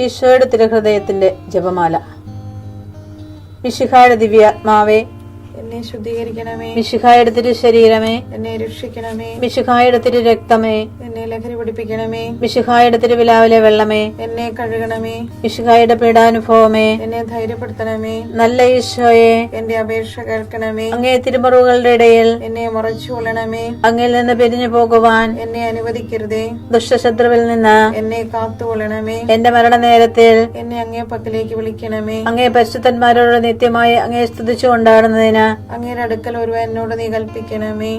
ഈശോയുടെ തിരുഹൃദയത്തിന്റെ ജപമാല. മിശിഹായുടെ ദിവ്യാത്മാവേ, എന്നെ ശുദ്ധീകരിക്കണമേ. മിശിഹായുടെ തിരു ശരീരമേ, എന്നെ രക്ഷിക്കണമേ. മിശിഹായുടെ തിരു രക്തമേ, എന്നെ ലഹരി പിടിപ്പിക്കണമേ. മിശിഹായുടെ തിരുവിലാവിലെ വെള്ളമേ, എന്നെ കഴുകണമേ. മിശിഹായുടെ പീഡാനുഭവമേ, എന്നെ ധൈര്യപ്പെടുത്തണമേ. നല്ല ഈശോയെ, എന്റെ അപേക്ഷ കേൾക്കണമേ. അങ്ങേ തിരുമുറിവുകളുടെ ഇടയിൽ എന്നെ മറച്ചു കൊള്ളണമേ. അങ്ങിൽ നിന്ന് പിരിഞ്ഞു പോകുവാൻ എന്നെ അനുവദിക്കരുതേ. ദുഷ്ടശത്രുവിൽ നിന്ന് എന്നെ കാത്തുകൊള്ളണമേ. എന്റെ മരണനേരത്തിൽ എന്നെ അങ്ങേ പക്കലേക്ക് വിളിക്കണമേ. അങ്ങേ പരിശുദ്ധന്മാരോട് നിത്യമായി അങ്ങേ സ്തുതിച്ചു കൊണ്ടാടുന്നതിന് അങ്ങയുടെ അടുക്കൽ ഒരുവൻ എന്നോട് നീ കൽപ്പിക്കണമേ.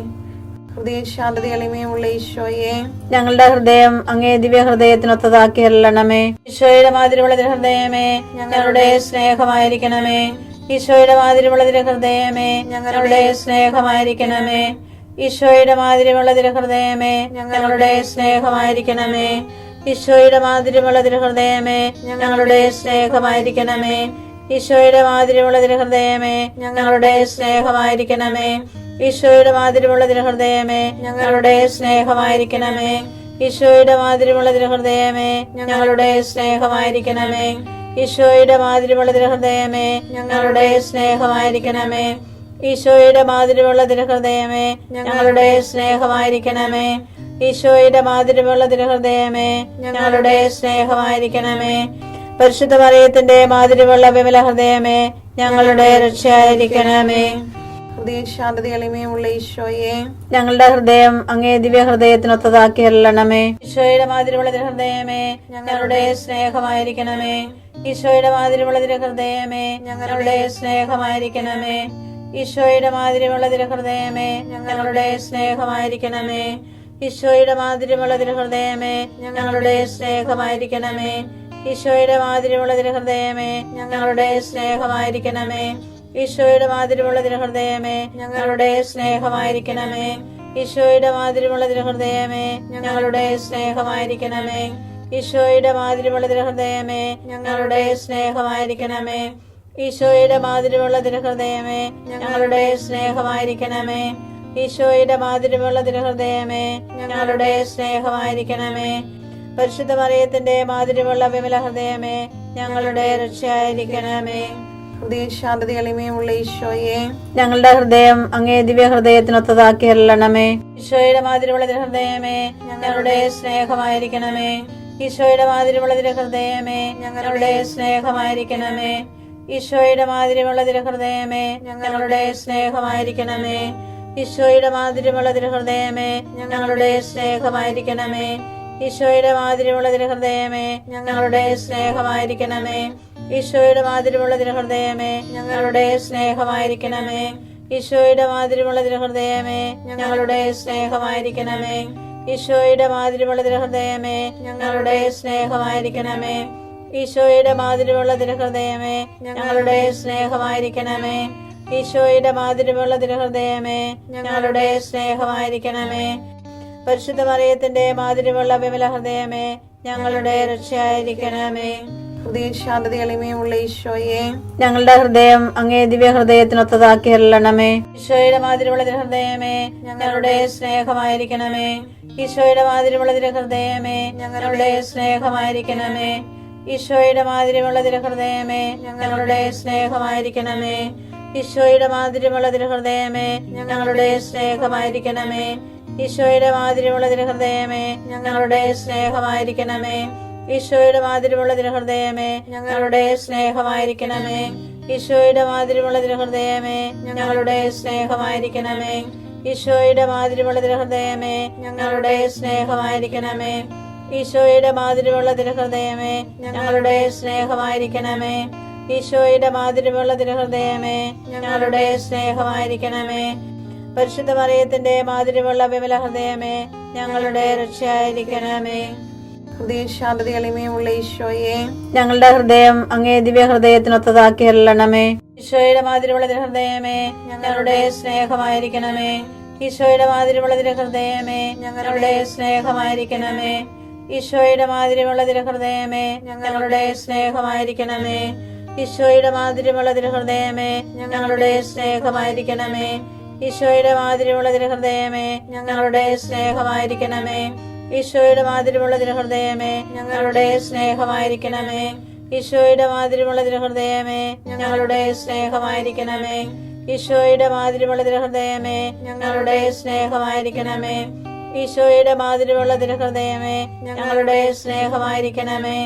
ഹൃദയ ശാന്തത എളിമയുള്ള ഈശോയെ, ഞങ്ങളുടെ ഹൃദയം അങ്ങേ ദിവ്യ ഹൃദയത്തിനൊത്തതാക്കി അരുളണമേ. ഈശോയുടെ മാതിരിയുള്ള ഹൃദയമേ, ഞങ്ങളുടെ സ്നേഹമായിരിക്കണമേ. ഈശോയുടെ മാതിരിയുള്ള ഹൃദയമേ, ഞങ്ങളുടെ സ്നേഹമായിരിക്കണമേ. ഈശോയുടെ മാതിരിയുള്ള ഹൃദയമേ, ഞങ്ങളുടെ സ്നേഹമായിരിക്കണമേ. ഈശോയുടെ മാതിരിയുള്ള ഹൃദയമേ, ഞങ്ങളുടെ സ്നേഹമായിരിക്കണമേ. ഈശോയുടെ മാതിരിയുള്ള ഹൃദയമേ, ഞങ്ങളുടെ സ്നേഹമായിരിക്കണമേ. ഈശോയുടെ മാതിരിയുള്ള ഹൃദയമേ, ഞങ്ങളുടെ സ്നേഹമായിരിക്കണമേ. ഈശോയുടെ മാതിരിയുള്ള ഹൃദയമേ, ഞങ്ങളുടെ സ്നേഹമായിരിക്കണമേ. ഈശോയുടെ മാതിരിയുള്ള ഹൃദയമേ, ഞങ്ങളുടെ സ്നേഹമായിരിക്കണമേ. ഈശോയുടെ മാതിരിയുള്ള ഹൃദയമേ, ഞങ്ങളുടെ സ്നേഹമായിരിക്കണമേ. ഈശോയുടെ മാതിരിയുള്ള ഹൃദയമേ, ഞങ്ങളുടെ സ്നേഹമായിരിക്കണമേ. പരിശുദ്ധ മറിയത്തിന്റെ മാതിരിയുള്ള വിമല ഹൃദയമേ, ഞങ്ങളുടെ രക്ഷയായിരിക്കണമേ. ഹൃദയ ശാന്തത എളിമയുള്ള ഈശോയെ, ഞങ്ങളുടെ ഹൃദയം അങ്ങേ ദിവ്യ ഹൃദയത്തിനൊത്തതാക്കി അരുളണമേ. ഈശോയുടെ മാതിരിയുള്ള ഹൃദയമേ, ഞങ്ങളുടെ സ്നേഹമായിരിക്കണമേ. ഈശോയുടെ മാതിരിയുള്ള ഹൃദയമേ, ഞങ്ങളുടെ സ്നേഹമായിരിക്കണമേ. ഈശോയുടെ മാതിരിയുള്ള ഹൃദയമേ, ഞങ്ങളുടെ സ്നേഹമായിരിക്കണമേ. ഈശോയുടെ മാതിരിയുള്ള ഹൃദയമേ, ഞങ്ങളുടെ സ്നേഹമായിരിക്കണമേ. ഈശോയുടെ മാതിരിയുള്ള ഹൃദയമേ, ഞങ്ങളുടെ സ്നേഹമായിരിക്കണമേ. ഈശോയുടെ മാതിരിയുള്ള ഹൃദയമേ, ഞങ്ങളുടെ സ്നേഹമായിരിക്കണമേ. ഈശോയുടെ മാതിരിയുള്ള ഹൃദയമേ, ഞങ്ങളുടെ സ്നേഹമായിരിക്കണമേ. ഈശോയുടെ മാതിരിയുള്ള ഹൃദയമേ, ഞങ്ങളുടെ സ്നേഹമായിരിക്കണമേ. ഈശോയുടെ മാതിരിയുള്ള ഹൃദയമേ, ഞങ്ങളുടെ സ്നേഹമായിരിക്കണമേ. ഈശോയുടെ മാതിരിയുള്ള ഹൃദയമേ, ഞങ്ങളുടെ സ്നേഹമായിരിക്കണമേ. പരിശുദ്ധ മറിയത്തിന്റെ മാതിരിയുള്ള വിമല ഹൃദയമേ, ഞങ്ങളുടെ രക്ഷയായിരിക്കണമേ. ഹൃദയ ശാന്തത എളിമയുള്ള ഈശോയെ, ഞങ്ങളുടെ ഹൃദയം അങ്ങേ ദിവ്യ ഹൃദയത്തിനൊത്തതാക്കി അരുളണമേ. ഈശോയുടെ മാതിരിയുള്ള ഹൃദയമേ, ഞങ്ങളുടെ സ്നേഹമായിരിക്കണമേ. ഈശോയുടെ മാതിരിയുള്ള ഹൃദയമേ, ഞങ്ങളുടെ സ്നേഹമായിരിക്കണമേ. ഈശോയുടെ മാതിരിയുള്ള ഹൃദയമേ, ഞങ്ങളുടെ സ്നേഹമായിരിക്കണമേ. ഈശോയുടെ മാതിരിയുള്ള ഹൃദയമേ, ഞങ്ങളുടെ സ്നേഹമായിരിക്കണമേ. ഈശോയുടെ മാതിരിയുള്ള ഹൃദയമേ, ഞങ്ങളുടെ സ്നേഹമായിരിക്കണമേ. ഈശോയുടെ മാതിരിയുള്ള ഹൃദയമേ, ഞങ്ങളുടെ സ്നേഹമായിരിക്കണമേ. ഈശോയുടെ മാതിരിയുള്ള ഹൃദയമേ, ഞങ്ങളുടെ സ്നേഹമായിരിക്കണമേ. ഈശോയുടെ മാതിരിയുള്ള ഹൃദയമേ, ഞങ്ങളുടെ സ്നേഹമായിരിക്കണമേ. ഈശോയുടെ മാതിരിയുള്ള ഹൃദയമേ, ഞങ്ങളുടെ സ്നേഹമായിരിക്കണമേ. ഈശോയുടെ മാതിരിയുള്ള ഹൃദയമേ, ഞങ്ങളുടെ സ്നേഹമായിരിക്കണമേ. പരിശുദ്ധ മറിയത്തിന്റെ മാതിരിയുള്ള വിമല ഹൃദയമേ, ഞങ്ങളുടെ രക്ഷയായിരിക്കണമേ. ഹൃദയ ശാന്തത എളിമയുള്ള ഈശോയെ, ഞങ്ങളുടെ ഹൃദയം അങ്ങേ ദിവ്യ ഹൃദയത്തിനൊത്തതാക്കി അരുളണമേ. ഈശോയുടെ മാതിരിയുള്ള ഹൃദയമേ, ഞങ്ങളുടെ സ്നേഹമായിരിക്കണമേ. ഈശോയുടെ മാതിരിയുള്ള ഹൃദയമേ, ഞങ്ങളുടെ സ്നേഹമായിരിക്കണമേ. ഈശോയുടെ മാതിരിയുള്ള ഹൃദയമേ, ഞങ്ങളുടെ സ്നേഹമായിരിക്കണമേ. ഈശോയുടെ മാതിരിയുള്ള ഹൃദയമേ, ഞങ്ങളുടെ സ്നേഹമായിരിക്കണമേ. ഈശോയുടെ മാതിരിയുള്ള ഹൃദയമേ, ഞങ്ങളുടെ സ്നേഹമായിരിക്കണമേ. ഈശോയുടെ മാതിരിയുള്ള ഹൃദയമേ, ഞങ്ങളുടെ സ്നേഹമായിരിക്കണമേ. ഈശോയുടെ മാതിരിയുള്ള ഹൃദയമേ, ഞങ്ങളുടെ സ്നേഹമായിരിക്കണമേ. ഈശോയുടെ മാതിരിയുള്ള ഹൃദയമേ, ഞങ്ങളുടെ സ്നേഹമായിരിക്കണമേ. ഈശോയുടെ മാതിരിയുള്ള ഹൃദയമേ, ഞങ്ങളുടെ സ്നേഹമായിരിക്കണമേ. ഈശോയുടെ മാതിരിയുള്ള ഹൃദയമേ, ഞങ്ങളുടെ സ്നേഹമായിരിക്കണമേ. പരിശുദ്ധ മറിയത്തിന്റെ മാതിരിയുള്ള വിമല ഹൃദയമേ, ഞങ്ങളുടെ രക്ഷയായിരിക്കണമേ. ഹൃദയ ശാന്തത എളിമയുള്ള ഈശോയെ, ഞങ്ങളുടെ ഹൃദയം അങ്ങേ ദിവ്യ ഹൃദയത്തിനൊത്തതാക്കി അരുളണമേ. ഈശോയുടെ മാതിരിയുള്ള ഹൃദയമേ, ഞങ്ങളുടെ സ്നേഹമായിരിക്കണമേ. ഈശോയുടെ മാതിരിയുള്ള ഹൃദയമേ, ഞങ്ങളുടെ സ്നേഹമായിരിക്കണമേ. ഈശോയുടെ മാതിരിയുള്ള ഹൃദയമേ, ഞങ്ങളുടെ സ്നേഹമായിരിക്കണമേ. ഈശോയുടെ മാതിരിയുള്ള ഹൃദയമേ, ഞങ്ങളുടെ സ്നേഹമായിരിക്കണമേ. ഈശോയുടെ മാതിരിയുള്ള ഹൃദയമേ, ഞങ്ങളുടെ സ്നേഹമായിരിക്കണമേ. ഈശോയുടെ മാതിരിയുള്ള തിരുഹൃദയമേ ഞങ്ങളുടെ സ്നേഹമായിരിക്കണമേ. ഈശോയുടെ മാതിരിയുള്ള തിരുഹൃദയമേ ഞങ്ങളുടെ സ്നേഹമായിരിക്കണമേ. ഈശോയുടെ മാതിരിയുള്ള തിരുഹൃദയമേ ഞങ്ങളുടെ സ്നേഹമായിരിക്കണമേ. ഈശോയുടെ മാതിരിയുള്ള തിരുഹൃദയമേ ഞങ്ങളുടെ സ്നേഹമായിരിക്കണമേ.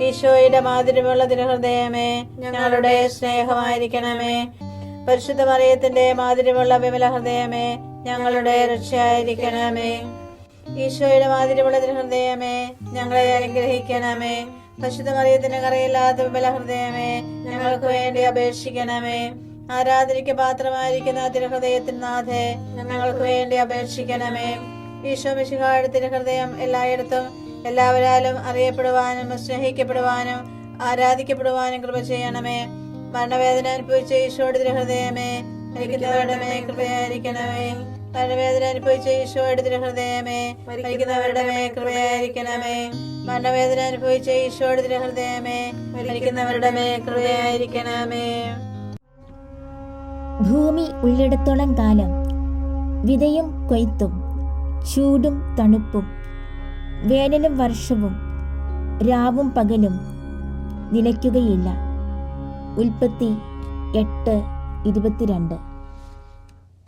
ഈശോയുടെ മാതിരിയുള്ള തിരുഹൃദയമേ ഞങ്ങളുടെ സ്നേഹമായിരിക്കണമേ. പരിശുദ്ധ മറിയത്തിന്റെ മാതിരിയുള്ള വിമല ഹൃദയമേ ഞങ്ങളുടെ രക്ഷയായിരിക്കണമേ. ഈശോയുടെ മാതിരിയുള്ള തിരുഹൃദയമേ ഞങ്ങളെ അനുഗ്രഹിക്കണമേ. പരിശുദ്ധ മറിയത്തിന്റെ കറയില്ലാത്ത വിമല ഹൃദയമേ ഞങ്ങൾക്ക് വേണ്ടി അപേക്ഷിക്കണമേ. ആരാധനയ്ക്ക് പാത്രമായിരിക്കുന്ന തിരുഹൃദയത്തിന് നാഥേ ഞങ്ങൾക്ക് വേണ്ടി അപേക്ഷിക്കണമേ. ഈശോ മിശിഹായുടെ തിരുഹൃദയം എല്ലായിടത്തും എല്ലാവരാലും അറിയപ്പെടുവാനും സ്നേഹിക്കപ്പെടുവാനും ആരാധിക്കപ്പെടുവാനും കൃപ ചെയ്യണമേ. മരണവേദന അനുഭവിച്ച ഈശോയുടെ തിരുഹൃദയമേ മരിക്കുന്നവരുടെ മേൽ കൃപയായിരിക്കണമേ. മരണവേദന അനുഭവിച്ച ഈശോയുടെ തിരുഹൃദയമേ മരിക്കുന്നവരുടെ മേൽ കൃപയായിരിക്കണമേ. മരണവേദന അനുഭവിച്ച ഈശോയുടെ തിരുഹൃദയമേ മരിക്കുന്നവരുടെ മേൽ കൃപയായിരിക്കണമേ. ഭൂമി ഉള്ളിടത്തോളം കാലം വിതയും കൊയ്ത്തും ചൂടും തണുപ്പും വേനലും വർഷവും രാവും പകലും നിലയ്ക്കുകയില്ല. ഉൽപ്പത്തി 8:22.